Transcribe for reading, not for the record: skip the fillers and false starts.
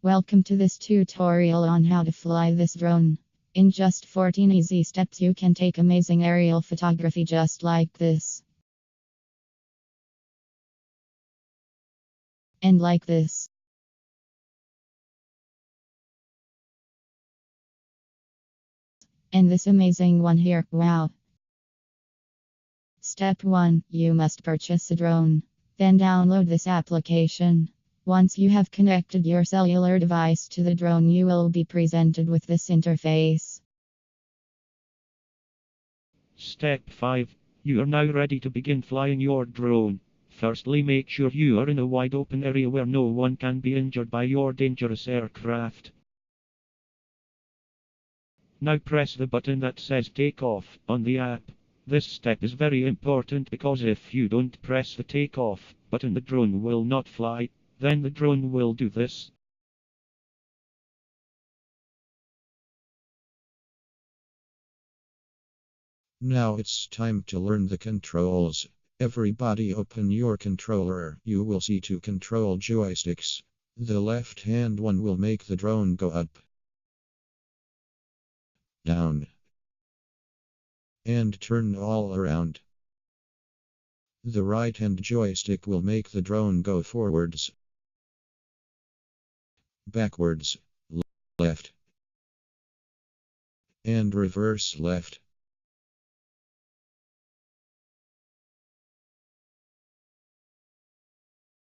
Welcome to this tutorial on how to fly this drone. In just 14 easy steps you can take amazing aerial photography just like this. And like this. And this amazing one here, wow. Step 1. You must purchase a drone. Then download this application. Once you have connected your cellular device to the drone, you will be presented with this interface. Step 5. You are now ready to begin flying your drone. Firstly, make sure you are in a wide open area where no one can be injured by your dangerous aircraft. Now press the button that says Take Off on the app. This step is very important because if you don't press the Take Off button, the drone will not fly. Then the drone will do this. Now it's time to learn the controls. Everybody open your controller. You will see two control joysticks. The left hand one will make the drone go up, down, and turn all around. The right hand joystick will make the drone go forwards, backwards, left, and reverse left.